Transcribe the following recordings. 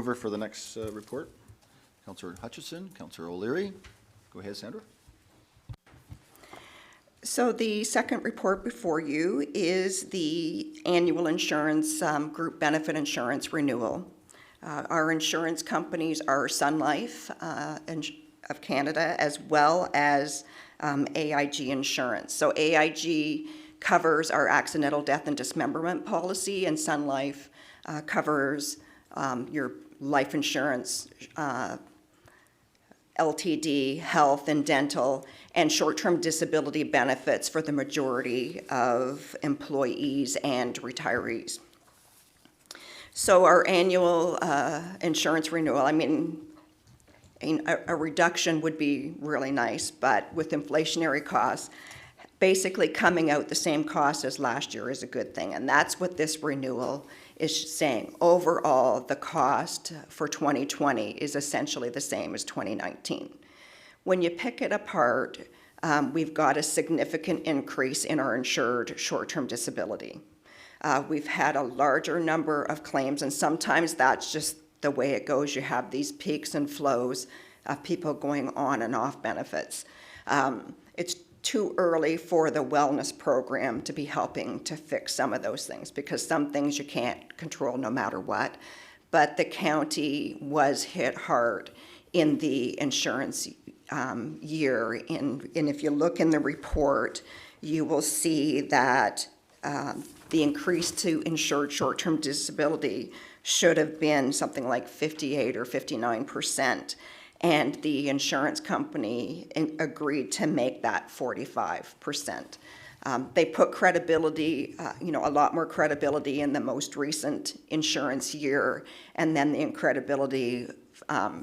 mover for the next report? Councillor Hutchison, Councillor O'Leary. Go ahead, Sandra. So the second report before you is the annual insurance group benefit insurance renewal. Our insurance companies are Sun Life of Canada, as well as AIG Insurance. So AIG covers our accidental death and dismemberment policy, and Sun Life covers your life insurance, LTD, health and dental, and short-term disability benefits for the majority of employees and retirees. So our annual insurance renewal, I mean, a reduction would be really nice, but with inflationary costs, basically coming out the same cost as last year is a good thing, and that's what this renewal is saying. Overall, the cost for 2020 is essentially the same as 2019. When you pick it apart, we've got a significant increase in our insured short-term disability. We've had a larger number of claims, and sometimes that's just the way it goes. You have these peaks and flows of people going on and off benefits. It's too early for the wellness program to be helping to fix some of those things, because some things you can't control no matter what. But the county was hit hard in the insurance year. And if you look in the report, you will see that the increase to insured short-term disability should have been something like 58 or 59%. And the insurance company agreed to make that 45%. They put credibility, a lot more credibility in the most recent insurance year, and then the credibility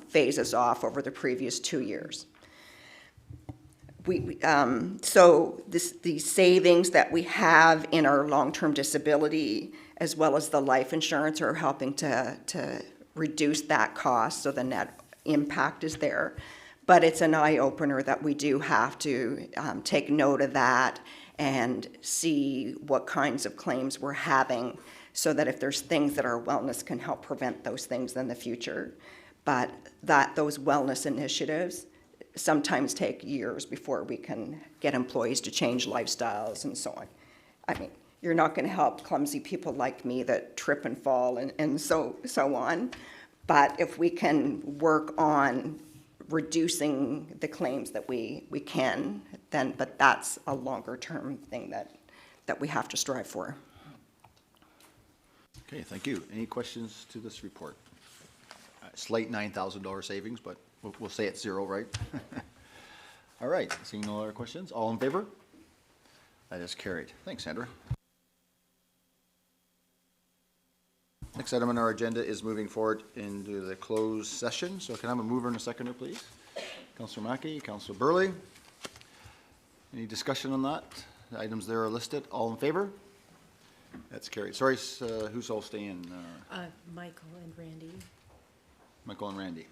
phases off over the previous 2 years. So the savings that we have in our long-term disability, as well as the life insurance, are helping to reduce that cost, so the net impact is there. But it's an eye-opener that we do have to take note of that and see what kinds of claims we're having, so that if there's things that our wellness can help prevent those things in the future. But those wellness initiatives sometimes take years before we can get employees to change lifestyles and so on. I mean, you're not going to help clumsy people like me that trip and fall and so on. But if we can work on reducing the claims that we can, then, but that's a longer term thing that we have to strive for. Okay, thank you. Any questions to this report? Slight $9,000 savings, but we'll say it's zero, right? All right, seeing no other questions, all in favor? That is carried. Thanks, Sandra. Next item on our agenda is moving forward into the closed session. So can I have a mover and a seconder, please? Councillor Mackey, Councillor Burley. Any discussion on that? The items there are listed. All in favor? That's carried. Sorry, who's all staying? Michael and Randy. Michael and Randy.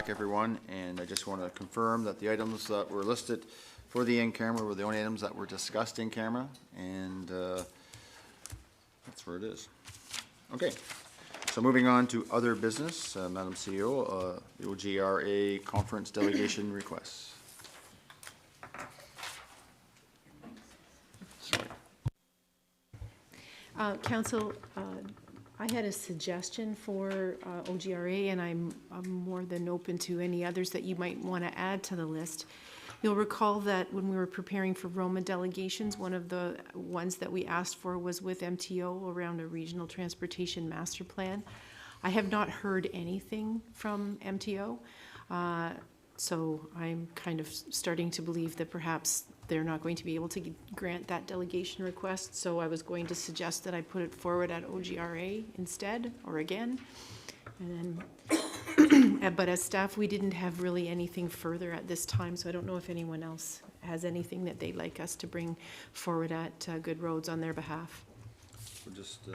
Everyone, and I just want to confirm that the items that were listed for the in-camera were the only items that were discussed in camera, and that's where it is. Okay, so moving on to other business, Madam CEO, the OGRA conference delegation requests. Sorry. Council, I had a suggestion for OGRA, and I'm more than open to any others that you might want to add to the list. You'll recall that when we were preparing for Roma delegations, one of the ones that we asked for was with MTO around a regional transportation master plan. I have not heard anything from MTO, so I'm kind of starting to believe that perhaps they're not going to be able to grant that delegation request, so I was going to suggest that I put it forward at OGRA instead, or again. And then, but as staff, we didn't have really anything further at this time, so I don't know if anyone else has anything that they'd like us to bring forward at Good Roads on their behalf. We'll just,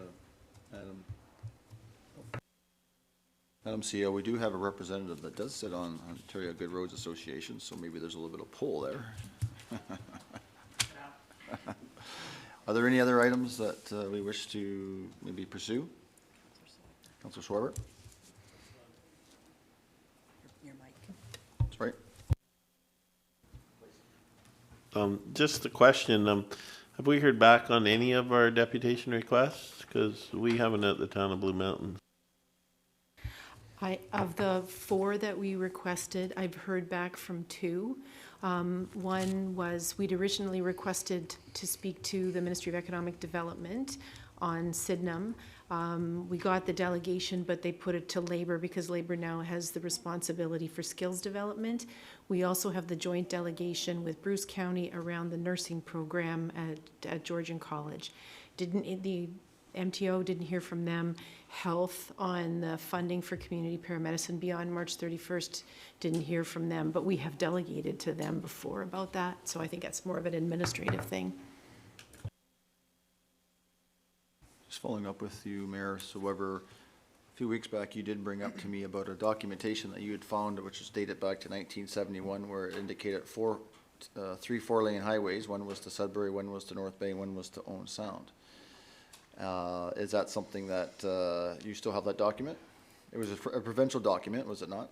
Madam CEO, we do have a representative that does sit on Ontario Good Roads Association, so maybe there's a little bit of pull there. Are there any other items that we wish to maybe pursue? Councillor Schwarber? Your mic. That's right. Just a question, have we heard back on any of our deputation requests? Because we haven't at the town of Blue Mountain. Of the 4 that we requested, I've heard back from 2. One was, we'd originally requested to speak to the Ministry of Economic Development on Sydenham. We got the delegation, but they put it to Labour because Labour now has the responsibility for skills development. We also have the joint delegation with Bruce County around the nursing program at Georgian College. The MTO didn't hear from them. Health on the funding for community paramedicine beyond March 31st, didn't hear from them, but we have delegated to them before about that, so I think that's more of an administrative thing. Just following up with you, Mayor, so however, a few weeks back, you did bring up to me about a documentation that you had found, which was dated back to 1971, where it indicated 3 4-lane highways. One was to Sudbury, one was to North Bay, one was to Owen Sound. Is that something that you still have that document? It was a provincial document, was it not?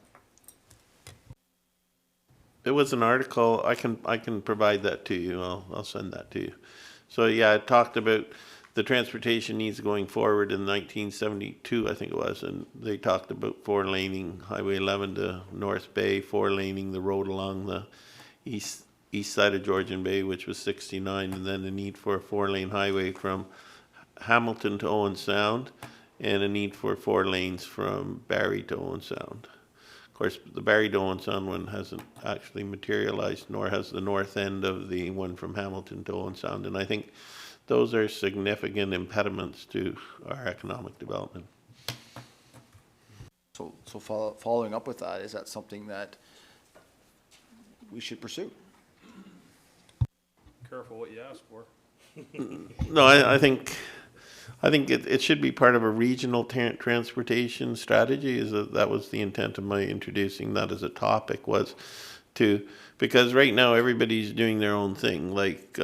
It was an article, I can provide that to you, I'll send that to you. So yeah, it talked about the transportation needs going forward in 1972, I think it was, and they talked about 4-laning Highway 11 to North Bay, 4-laning the road along the east side of Georgian Bay, which was 69, and then the need for a 4-lane highway from Hamilton to Owen Sound, and a need for 4 lanes from Barrie to Owen Sound. Of course, the Barrie to Owen Sound one hasn't actually materialized, nor has the north end of the one from Hamilton to Owen Sound, and I think those are significant impediments to our economic development. So following up with that, is that something that we should pursue? Careful what you ask for. No, I think it should be part of a regional transportation strategy. That was the intent of my introducing that as a topic, was to, because right now everybody's doing their own thing. Like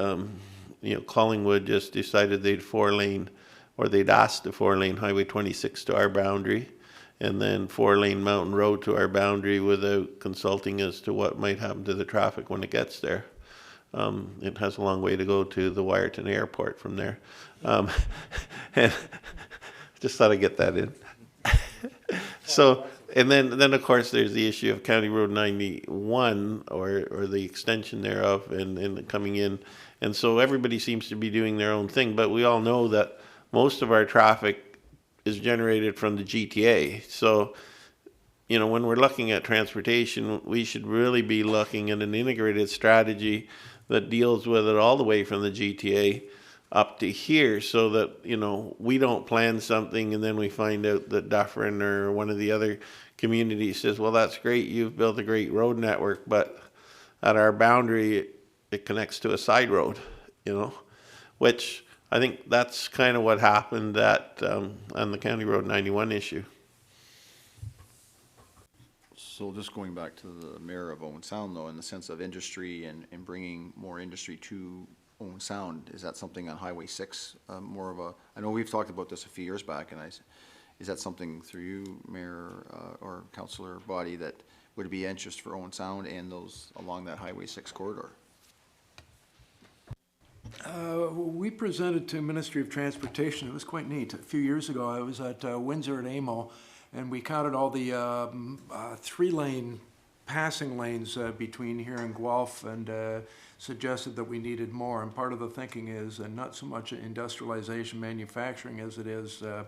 Collingwood just decided they'd 4-lane, or they'd asked to 4-lane Highway 26 to our boundary, and then 4-lane Mountain Road to our boundary without consulting as to what might happen to the traffic when it gets there. It has a long way to go to the Wyerton Airport from there. And just thought I'd get that in. So, and then of course there's the issue of County Road 91 or the extension thereof and coming in. And so everybody seems to be doing their own thing, but we all know that most of our traffic is generated from the GTA. So, when we're looking at transportation, we should really be looking at an integrated strategy that deals with it all the way from the GTA up to here, so that, we don't plan something and then we find out that Dufferin or one of the other communities says, well, that's great, you've built a great road network, but at our boundary, it connects to a side road, which I think that's kind of what happened on the County Road 91 issue. So just going back to the mayor of Owen Sound though, in the sense of industry and bringing more industry to Owen Sound, is that something on Highway 6, more of a, I know we've talked about this a few years back, and is that something through you, Mayor, or Councillor Body, that would be interest for Owen Sound and those along that Highway 6 corridor? We presented to Ministry of Transportation, it was quite neat. A few years ago, I was at Windsor at AMO, and we counted all the 3-lane passing lanes between here and Guelph, and suggested that we needed more. And part of the thinking is not so much industrialization, manufacturing, as it is the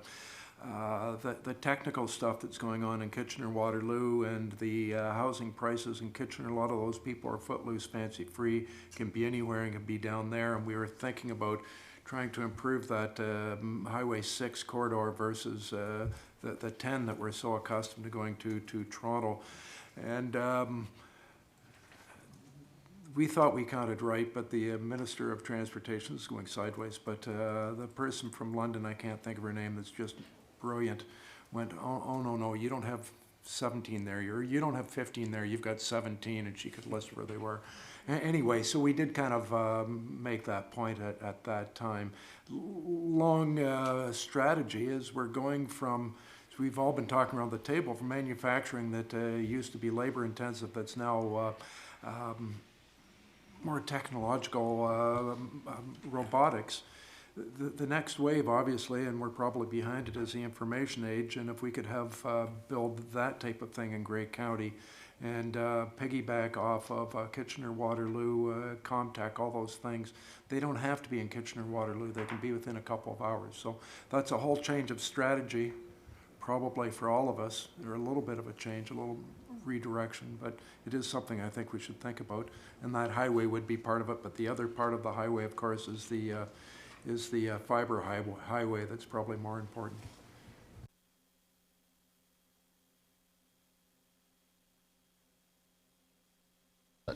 technical stuff that's going on in Kitchener-Waterloo, and the housing prices in Kitchener. A lot of those people are footloose, fancy-free, can be anywhere and can be down there. And we were thinking about trying to improve that Highway 6 corridor versus the 10 that we're so accustomed to going to Toronto. And we thought we counted right, but the Minister of Transportation is going sideways. But the person from London, I can't think of her name, that's just brilliant, went, oh no, you don't have 17 there, you don't have 15 there, you've got 17, and she could list where they were. Anyway, so we did kind of make that point at that time. Long strategy is we're going from, so we've all been talking around the table, from manufacturing that used to be labor intensive, that's now more technological robotics. The next wave, obviously, and we're probably behind it, is the information age. And if we could have build that type of thing in Grey County, and piggyback off of Kitchener-Waterloo, Comtech, all those things, they don't have to be in Kitchener-Waterloo. They can be within a couple of hours. So that's a whole change of strategy, probably for all of us, or a little bit of a change, a little redirection, but it is something I think we should think about. And that highway would be part of it. But the other part of the highway, of course, is the fiber highway that's probably more important.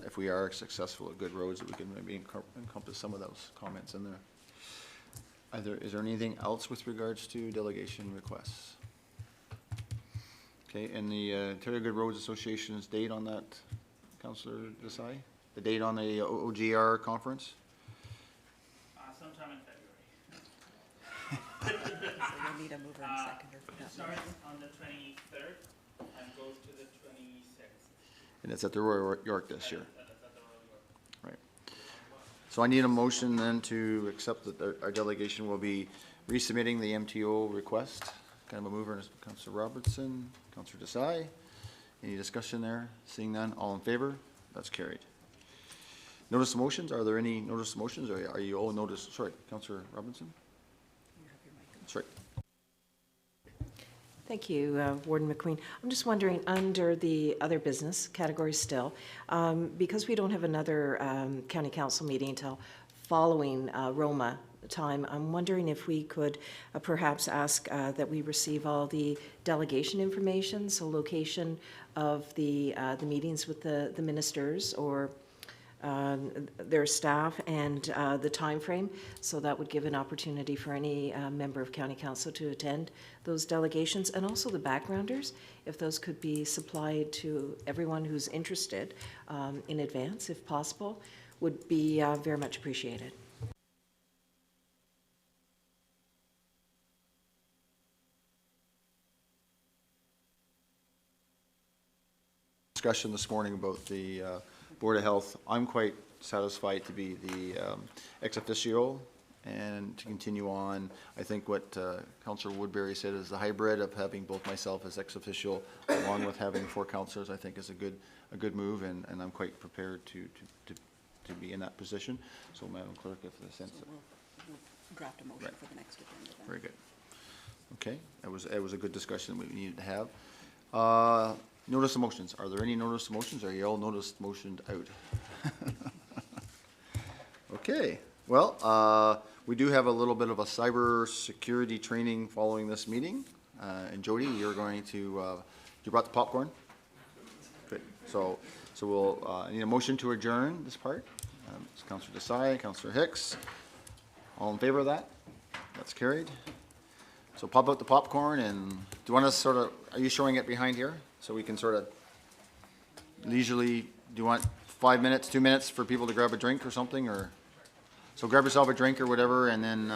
If we are successful at Good Roads, that we can maybe encompass some of those comments in there. Is there anything else with regards to delegation requests? Okay, and the Ontario Good Roads Association's date on that, Councillor Desai? The date on the OGR conference? Sometime in February. So you'll need a mover and seconder for It that. starts on the 23rd and goes to the 26th. And it's at the Royal York this year. That's at the Royal York. Right. So I need a motion then to accept that our delegation will be resubmitting the MTO request. Kind of a mover, Councillor Robertson, Councillor Desai. Any discussion there? Seeing none, all in favor? That's carried. Notice of motions, are there any notice of motions, or are you all notice, sorry, Councillor Robinson? That's right. Thank you, Warden McQueen. I'm just wondering, under the other business category still, because we don't have another county council meeting until following Roma time, I'm wondering if we could perhaps ask that we receive all the delegation information, so location of the meetings with the ministers or their staff, and the time frame. So that would give an opportunity for any member of county council to attend those delegations, and also the backgrounders, if those could be supplied to everyone who's interested in advance, if possible, would be very much appreciated. Discussion this morning about the Board of Health. I'm quite satisfied to be the ex officio and to continue on. I think what Councillor Woodbury said is the hybrid of having both myself as ex officio along with having 4 councillors, I think is a good move, and I'm quite prepared to be in that position. So, Madam Clerk, if the sense. We'll draft a motion for the next agenda then. Very good. Okay, it was a good discussion we needed to have. Notice of motions. Are there any notice of motions? Are you all notice motioned out? Okay. Well, we do have a little bit of a cyber security training following this meeting. And Jody, you're going to, you brought the popcorn? Good. So we'll need a motion to adjourn this part. It's Councillor Desai, Councillor Hicks. All in favor of that? That's carried. So pop out the popcorn, and do you want us sort of, are you showing it behind here? So we can sort of leisurely, do you want 5 minutes, 2 minutes for people to grab a drink or something, or? So grab yourself a drink or whatever, and then